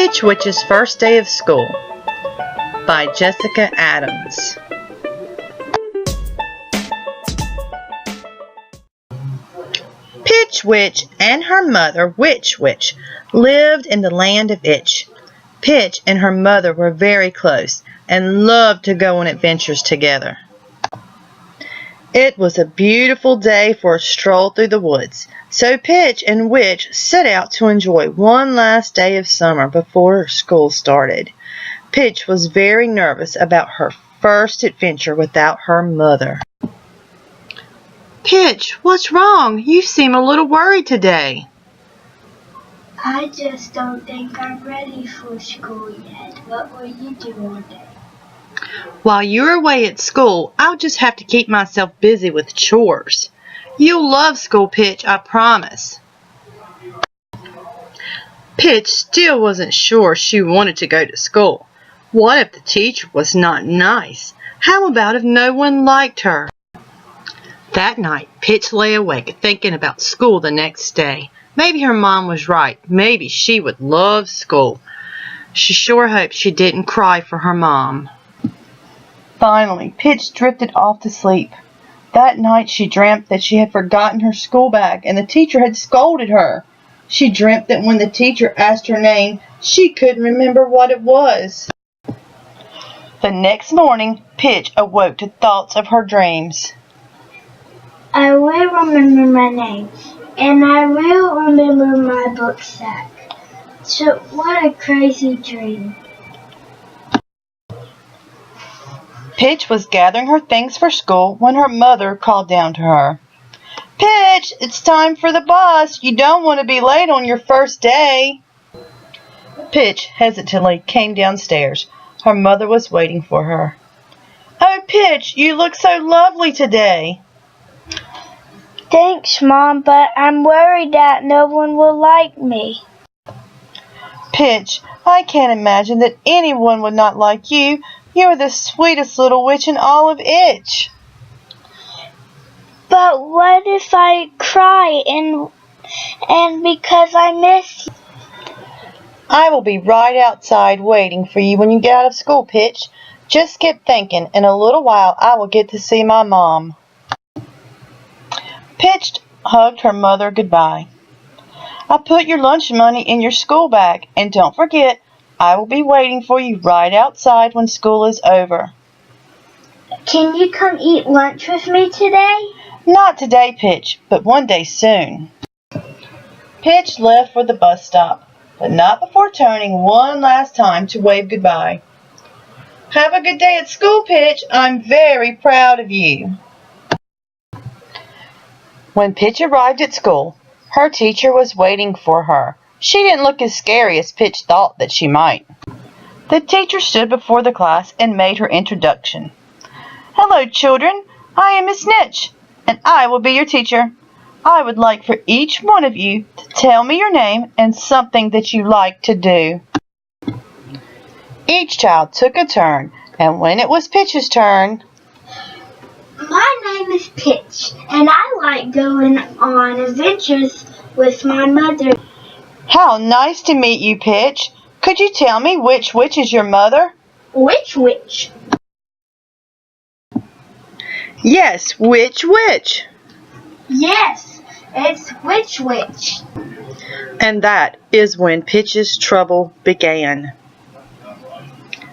Pitch Witch's First Day of School by Jessica Adams. Pitch Witch and her mother, Witch Witch, lived in the land of Itch. Pitch and her mother were very close and loved to go on adventures together. It was a beautiful day for a stroll through the woods, so Pitch and Witch set out to enjoy one last day of summer before school started. Pitch was very nervous about her first adventure without her mother. Pitch, what's wrong? You seem a little worried today. I just don't think I'm ready for school yet. What will you do all day? While you're away at school, I'll just have to keep myself busy with chores. You'll love school, Pitch, I promise. Pitch still wasn't sure she wanted to go to school. What if the teacher was not nice? How about if no one liked her? That night, Pitch lay awake thinking about school the next day. Maybe her mom was right. Maybe she would love school. She sure hoped she didn't cry for her mom. Finally, Pitch drifted off to sleep. That night she dreamt that she had forgotten her school bag and the teacher had scolded her. She dreamt that when the teacher asked her name, she couldn't remember what it was. The next morning, Pitch awoke to thoughts of her dreams. I will remember my name, and I will remember my book sack. So what a crazy dream. Pitch was gathering her things for school when her mother called down to her. Pitch, it's time for the bus. You don't want to be late on your first day. Pitch hesitantly came downstairs. Her mother was waiting for her. Oh, Pitch, you look so lovely today. Thanks, Mom, but I'm worried that no one will like me. Pitch, I can't imagine that anyone would not like you. You're the sweetest little witch in all of Itch. But what if I cry and because I miss you? I will be right outside waiting for you when you get out of school, Pitch. Just keep thinking. In a little while, I will get to see my mom. Pitch hugged her mother goodbye. I put your lunch money in your school bag, and don't forget, I will be waiting for you right outside when school is over. Can you come eat lunch with me today? Not today, Pitch, but one day soon. Pitch left for the bus stop, but not before turning one last time to wave goodbye. Have a good day at school, Pitch. I'm very proud of you. When Pitch arrived at school, her teacher was waiting for her. She didn't look as scary as Pitch thought that she might. The teacher stood before the class and made her introduction. Hello, children. I am Miss Nitch, and I will be your teacher. I would like for each one of you to tell me your name and something that you like to do. Each child took a turn, and when it was Pitch's turn... My name is Pitch, and I like going on adventures with my mother. How nice to meet you, Pitch. Could you tell me which witch is your mother? Which witch? Yes, which witch? Yes, it's Witch Witch. And that is when Pitch's trouble began.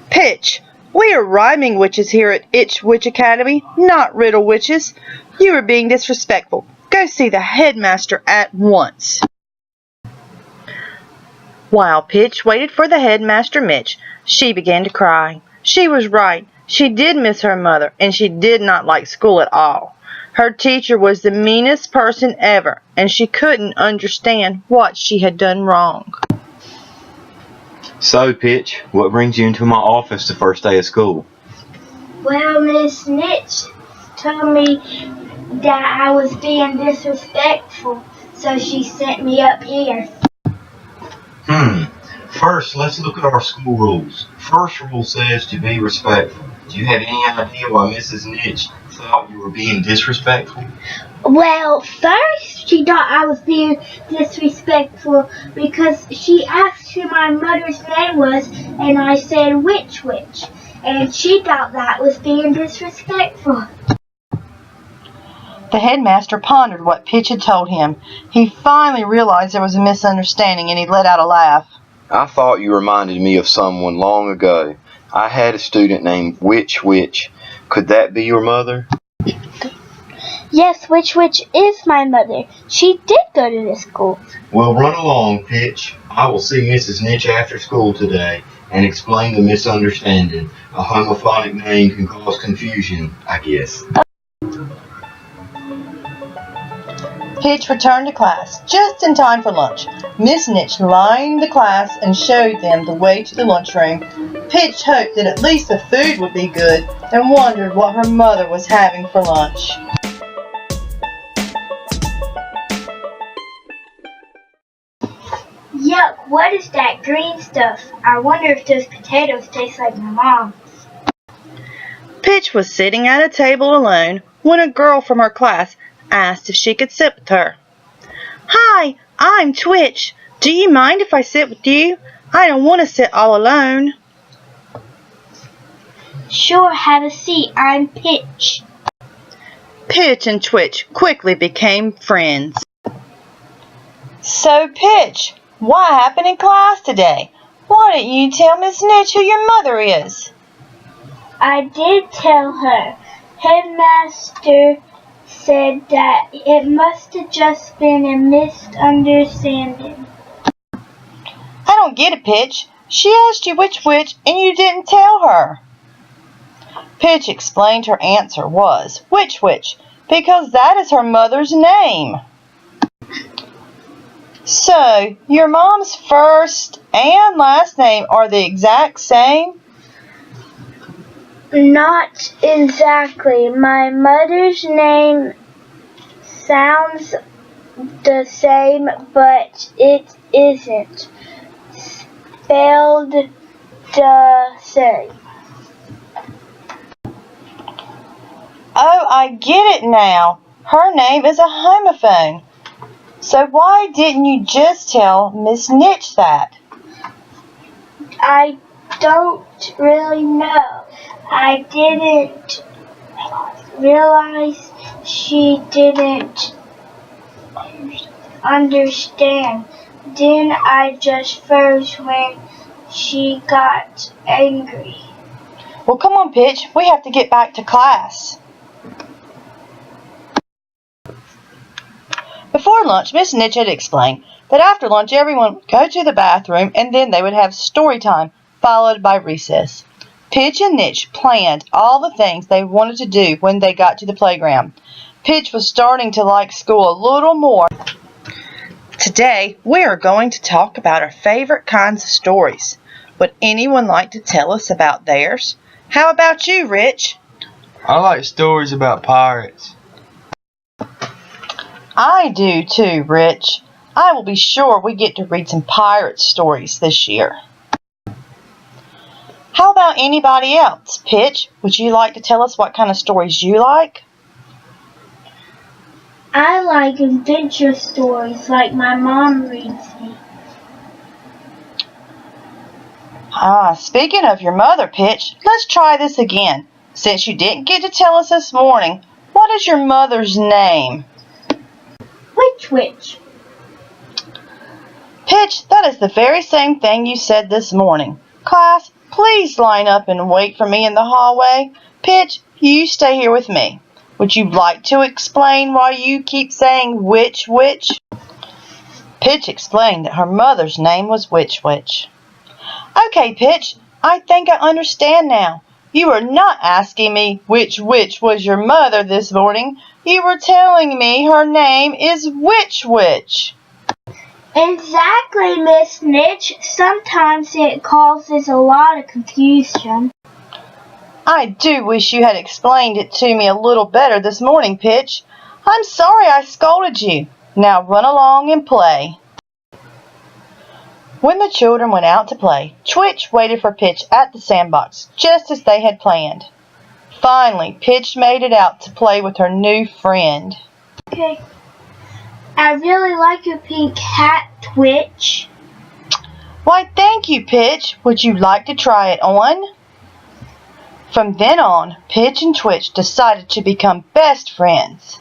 Pitch, we are rhyming witches here at Itch Witch Academy, not riddle witches. You are being disrespectful. Go see the headmaster at once. While Pitch waited for the headmaster, Mitch, she began to cry. She was right. She did miss her mother, and she did not like school at all. Her teacher was the meanest person ever, and she couldn't understand what she had done wrong. So, Pitch, what brings you into my office the first day of school? Well, Miss Nitch told me that I was being disrespectful, so she sent me up here. First, let's look at our school rules. First rule says to be respectful. Do you have any idea why Mrs. Nitch thought you were being disrespectful? Well, first She thought I was being disrespectful because she asked who my mother's name was, and I said which, and she thought that was being disrespectful. The headmaster pondered what Pitch had told him. He finally realized there was a misunderstanding, and he let out a laugh. I thought you reminded me of someone long ago. I had a student named Which. Could that be your mother? Yes, which is my mother. She did go to this school. Well, run along, Pitch. I will see Mrs. Nitch after school today and explain the misunderstanding. A homophonic name can cause confusion, I guess. Pitch returned to class just in time for lunch. Miss Nitch lined the class and showed them the way to the lunchroom. Pitch hoped that at least the food would be good and wondered what her mother was having for lunch. Yuck, what is that green stuff? I wonder if those potatoes taste like my mom's. Pitch was sitting at a table alone when a girl from her class asked if she could sit with her. "Hi, I'm Twitch. Do you mind if I sit with you? I don't want to sit all alone." Sure, have a seat. I'm Pitch. Pitch and Twitch quickly became friends. "So, Pitch, what happened in class today? Why didn't you tell Miss Nitch who your mother is?" I did tell her. Headmaster said that it must have just been a misunderstanding. "I don't get it, Pitch. She asked you which and you didn't tell her." Pitch explained her answer was which, because that is her mother's name. "So, your mom's first and last name are the exact same?" Not exactly. My mother's name sounds the same, but it isn't spelled the same. "Oh, I get it now. Her name is a homophone. So why didn't you just tell Miss Nitch that?" I don't really know. I didn't realize she didn't understand. Then I just froze when she got angry. "Well, come on, Pitch. We have to get back to class." Before lunch, Miss Nitch had explained that after lunch everyone would go to the bathroom and then they would have story time, followed by recess. Pitch and Nitch planned all the things they wanted to do when they got to the playground. Pitch was starting to like school a little more. Today, we are going to talk about our favorite kinds of stories. Would anyone like to tell us about theirs? How about you, Rich? I like stories about pirates. I do too, Rich. I will be sure we get to read some pirate stories this year. How about anybody else? Pitch, would you like to tell us what kind of stories you like? I like adventure stories like my mom reads me. Speaking of your mother, Pitch, let's try this again. Since you didn't get to tell us this morning, what is your mother's name? Which? Pitch, that is the very same thing you said this morning. Class, please line up and wait for me in the hallway. Pitch, you stay here with me. Would you like to explain why you keep saying which? Pitch explained that her mother's name was Which. Okay, Pitch, I think I understand now. You were not asking me which was your mother this morning. You were telling me her name is Which. Exactly, Miss Nitch. Sometimes it causes a lot of confusion. I do wish you had explained it to me a little better this morning, Pitch. I'm sorry I scolded you. Now run along and play. When the children went out to play, Twitch waited for Pitch at the sandbox, just as they had planned. Finally, Pitch made it out to play with her new friend. Okay. I really like your pink hat, Twitch. Why, thank you, Pitch. Would you like to try it on? From then on, Pitch and Twitch decided to become best friends.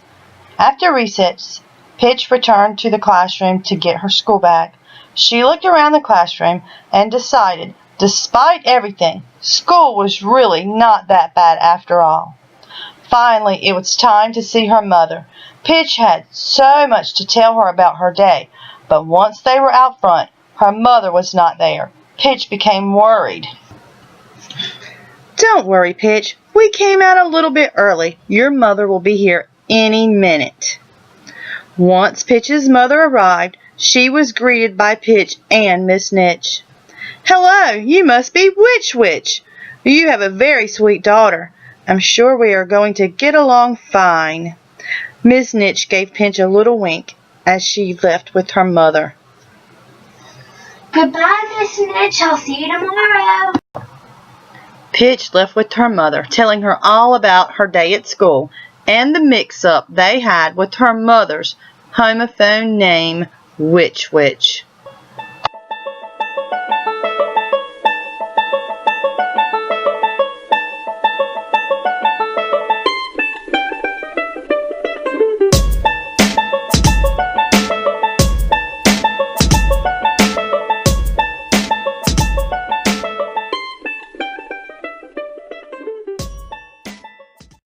After recess, Pitch returned to the classroom to get her school bag. She looked around the classroom and decided, despite everything, school was really not that bad after all. Finally, it was time to see her mother. Pitch had so much to tell her about her day, but once they were out front, her mother was not there. Pitch became worried. Don't worry, Pitch. We came out a little bit early. Your mother will be here any minute. Once Pitch's mother arrived, she was greeted by Pitch and Miss Nitch. Hello, you must be Witch. You have a very sweet daughter. I'm sure we are going to get along fine. Miss Nitch gave Pitch a little wink as she left with her mother. Goodbye, Miss Nitch. I'll see you tomorrow. Pitch left with her mother, telling her all about her day at school and the mix-up they had with her mother's homophone name, Witch.